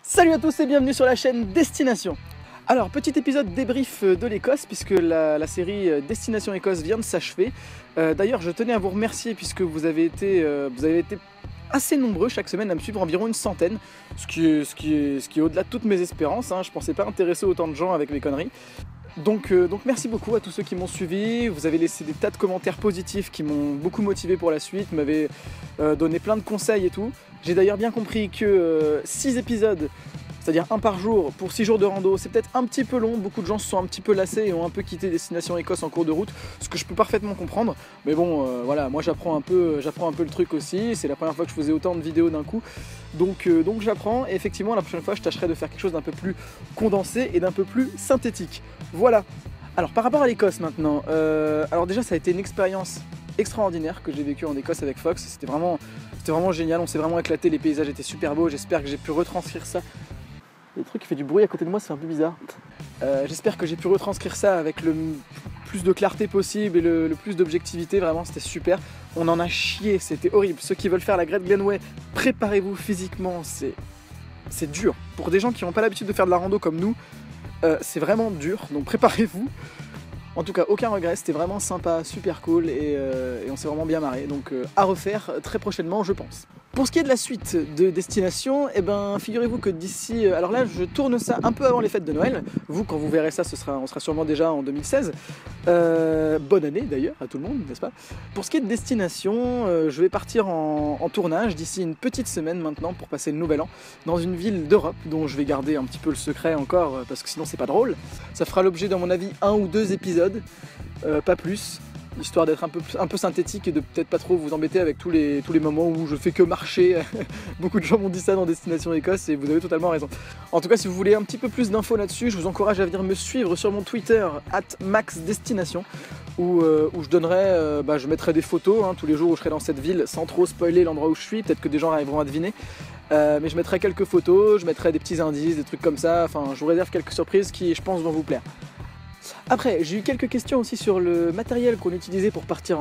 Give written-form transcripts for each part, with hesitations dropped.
Salut à tous et bienvenue sur la chaîne Destination. Alors, petit épisode débrief de l'Écosse puisque la série Destination Écosse vient de s'achever. D'ailleurs, je tenais à vous remercier puisque vous avez été assez nombreux chaque semaine à me suivre, environ une centaine, ce qui est au-delà de toutes mes espérances, hein. Je pensais pas intéresser autant de gens avec mes conneries. Donc merci beaucoup à tous ceux qui m'ont suivi, vous avez laissé des tas de commentaires positifs qui m'ont beaucoup motivé pour la suite, m'avez donné plein de conseils et tout. J'ai d'ailleurs bien compris que 6 épisodes, c'est-à-dire un par jour pour 6 jours de rando, c'est peut-être un petit peu long, beaucoup de gens se sont un petit peu lassés et ont un peu quitté Destination Écosse en cours de route, ce que je peux parfaitement comprendre, mais bon voilà, moi j'apprends un peu le truc aussi, c'est la première fois que je faisais autant de vidéos d'un coup, donc j'apprends et effectivement la prochaine fois je tâcherai de faire quelque chose d'un peu plus condensé et d'un peu plus synthétique. Voilà. Alors par rapport à l'Écosse maintenant, alors déjà ça a été une expérience extraordinaire que j'ai vécue en Écosse avec Fox, c'était vraiment génial, on s'est vraiment éclaté, les paysages étaient super beaux, j'espère que j'ai pu retranscrire ça. Il y a des trucs qui fait du bruit à côté de moi, c'est un peu bizarre. J'espère que j'ai pu retranscrire ça avec le plus de clarté possible et le plus d'objectivité, vraiment c'était super. On en a chié, c'était horrible. Ceux qui veulent faire la Great Glenway, préparez-vous physiquement, c'est dur. Pour des gens qui n'ont pas l'habitude de faire de la rando comme nous, c'est vraiment dur, donc préparez-vous. En tout cas, aucun regret, c'était vraiment sympa, super cool et on s'est vraiment bien marré. Donc à refaire très prochainement, je pense. Pour ce qui est de la suite de Destination, eh ben, figurez-vous que d'ici... Alors là, je tourne ça un peu avant les fêtes de Noël. Vous, quand vous verrez ça, on sera sûrement déjà en 2016. Bonne année d'ailleurs à tout le monde, n'est-ce pas? Pour ce qui est de Destination, je vais partir en tournage d'ici une petite semaine maintenant pour passer le nouvel an dans une ville d'Europe dont je vais garder un petit peu le secret encore parce que sinon c'est pas drôle. Ça fera l'objet, dans mon avis, 1 ou 2 épisodes, pas plus. Histoire d'être un peu synthétique et de peut-être pas trop vous embêter avec tous les moments où je fais que marcher. Beaucoup de gens m'ont dit ça dans Destination Écosse et vous avez totalement raison. En tout cas, si vous voulez un petit peu plus d'infos là-dessus, je vous encourage à venir me suivre sur mon Twitter @maxdestination où je donnerai, je mettrai des photos tous les jours où je serai dans cette ville sans trop spoiler l'endroit où je suis. Peut-être que des gens arriveront à deviner. Mais je mettrai quelques photos, je mettrai des petits indices, des trucs comme ça. Enfin, je vous réserve quelques surprises qui, je pense, vont vous plaire. Après, j'ai eu quelques questions aussi sur le matériel qu'on a utilisé pour partir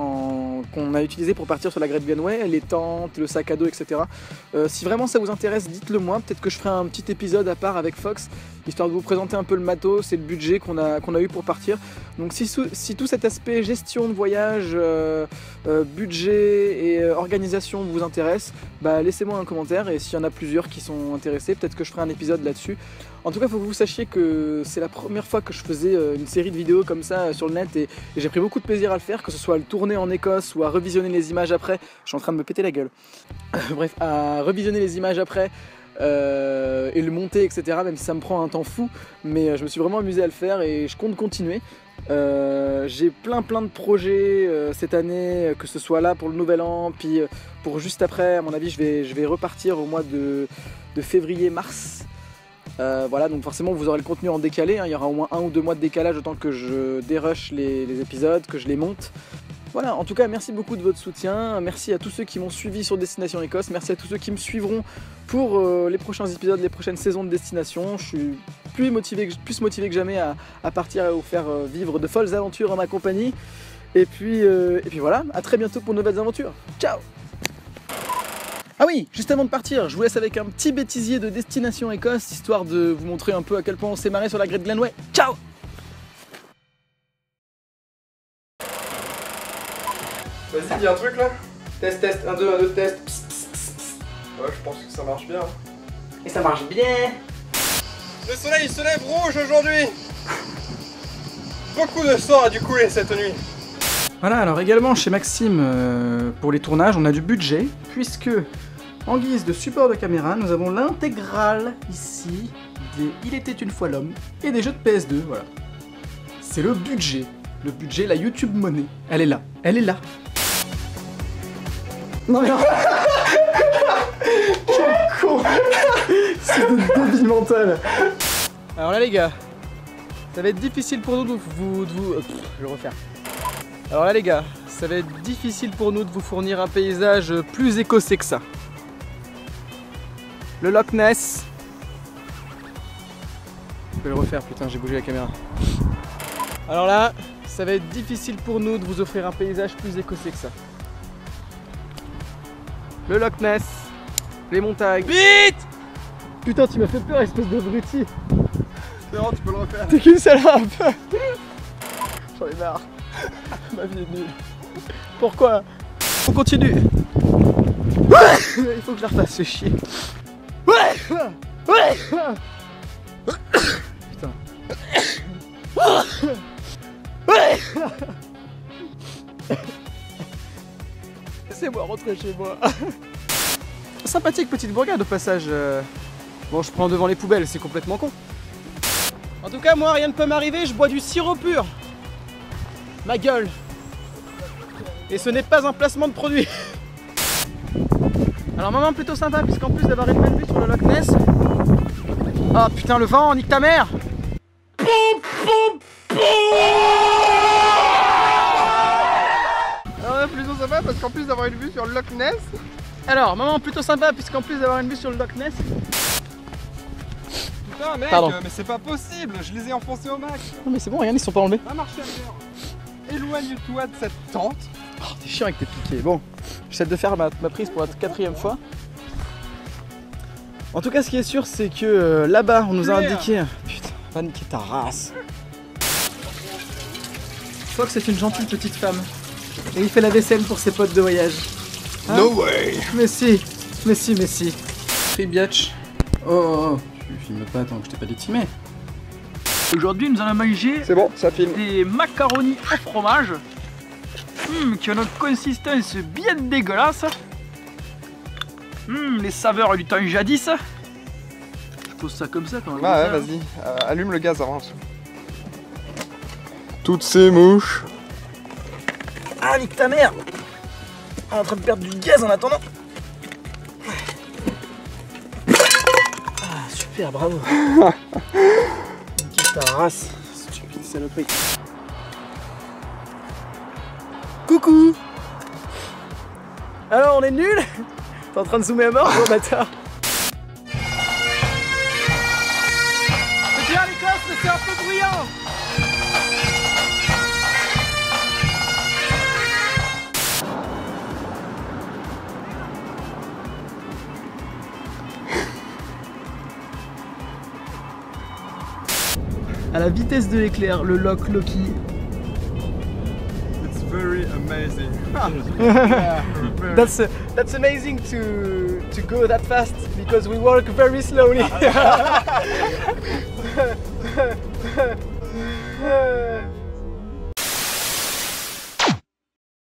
sur la Great Glenway, les tentes, le sac à dos, etc. Si vraiment ça vous intéresse, dites-le moi. Peut-être que je ferai un petit épisode à part avec Fox, histoire de vous présenter un peu le matos et le budget qu'on a eu pour partir. Donc si tout cet aspect gestion de voyage, budget et organisation vous intéresse, laissez-moi un commentaire et s'il y en a plusieurs qui sont intéressés, peut-être que je ferai un épisode là-dessus. En tout cas, il faut que vous sachiez que c'est la première fois que je faisais une série de vidéos comme ça sur le net et j'ai pris beaucoup de plaisir à le faire, que ce soit à le tourner en Écosse ou à revisionner les images après. Je suis en train de me péter la gueule. Bref, à revisionner les images après et le monter, etc. Même si ça me prend un temps fou, mais je me suis vraiment amusé à le faire et je compte continuer. J'ai plein de projets cette année, que ce soit là pour le nouvel an, puis pour juste après, à mon avis, je vais repartir au mois de février-mars. Voilà, donc forcément vous aurez le contenu en décalé, il y aura au moins 1 ou 2 mois de décalage autant que je dérush les épisodes, que je les monte. Voilà, en tout cas merci beaucoup de votre soutien, merci à tous ceux qui m'ont suivi sur Destination Écosse, merci à tous ceux qui me suivront pour les prochains épisodes, les prochaines saisons de Destination. Je suis plus motivé que jamais à partir et à vous faire vivre de folles aventures en ma compagnie. Et puis voilà, à très bientôt pour de nouvelles aventures. Ciao! Ah oui, juste avant de partir, je vous laisse avec un petit bêtisier de Destination Écosse, histoire de vous montrer un peu à quel point on s'est marré sur la Great Glenway. Ciao! Vas-y, dis un truc là. Test, 1, 2, test. Psst, psst, psst. Ouais, je pense que ça marche bien. Et ça marche bien! Le soleil se lève rouge aujourd'hui. Beaucoup de sang a dû couler cette nuit. Voilà, alors également chez Maxime, pour les tournages, on a du budget, puisque en guise de support de caméra, nous avons l'intégrale ici des Il était une fois l'homme et des jeux de PS2, voilà. C'est le budget, la YouTube monnaie, elle est là, Non mais non. Quel con. C'est de débile mental. Alors là les gars, ça va être difficile pour nous de vous... je vais refaire. Alors là les gars, ça va être difficile pour nous de vous fournir un paysage plus écossais que ça. Le Loch Ness. Je vais le refaire, putain, j'ai bougé la caméra. Alors là, ça va être difficile pour nous de vous offrir un paysage plus écossais que ça. Le Loch Ness, les montagnes. Vite! Putain, tu m'as fait peur, espèce d'abruti. C'est bon, tu peux le refaire. T'es qu'une salope. J'en ai marre. Ma vie est nulle. Pourquoi? On continue. Il faut que je la refasse, c'est chier. Putain. Laissez-moi rentrer chez moi. Sympathique petite bourgade au passage. Bon, je prends devant les poubelles, c'est complètement con. En tout cas, moi, rien ne peut m'arriver, je bois du sirop pur. Ma gueule. Et ce n'est pas un placement de produit. Alors, moment plutôt sympa, puisqu'en plus d'avoir une belle vue sur le Loch Ness. Oh putain, le vent, nique ta mère. Alors, plutôt sympa parce qu'en plus d'avoir une vue sur le Loch Ness. Alors, moment plutôt sympa, puisqu'en plus d'avoir une vue sur le Loch Ness. Putain, mec, Pardon. mais c'est pas possible, je les ai enfoncés au max. Non, mais c'est bon, regarde, ils sont pas enlevés. Va marcher ailleurs. Éloigne-toi de cette tente. Oh, t'es chiant avec tes piquets. Bon, j'essaie de faire ma prise pour la 4e fois. En tout cas, ce qui est sûr, c'est que là-bas, on nous a indiqué. Putain, va niquer ta race. Je crois que c'est une gentille petite femme. Et il fait la vaisselle pour ses potes de voyage. Hein? No way. Mais si, mais si, mais si. Free biatch. Oh, tu filmes pas tant que je t'ai pas dit de filmer. Aujourd'hui, nous allons manger C'est bon, ça filme. des macaronis au fromage qui ont une consistance bien dégueulasse. Les saveurs du temps jadis. Je pose ça comme ça quand même. Ouais, vas-y, allume le gaz avant. Toutes ces mouches. Ah, nique ta mère. On est en train de perdre du gaz en attendant. Ah, super, bravo. Nique ta race, stupide saloperie. Coucou. Alors, on est nuls? T'es en train de zoomer à mort, gros bâtard. C'est bien l'Écosse, mais c'est un peu bruyant. À la vitesse de l'éclair, le Loch Loki. It's very amazing. That's amazing to go that fast because we walk very slowly.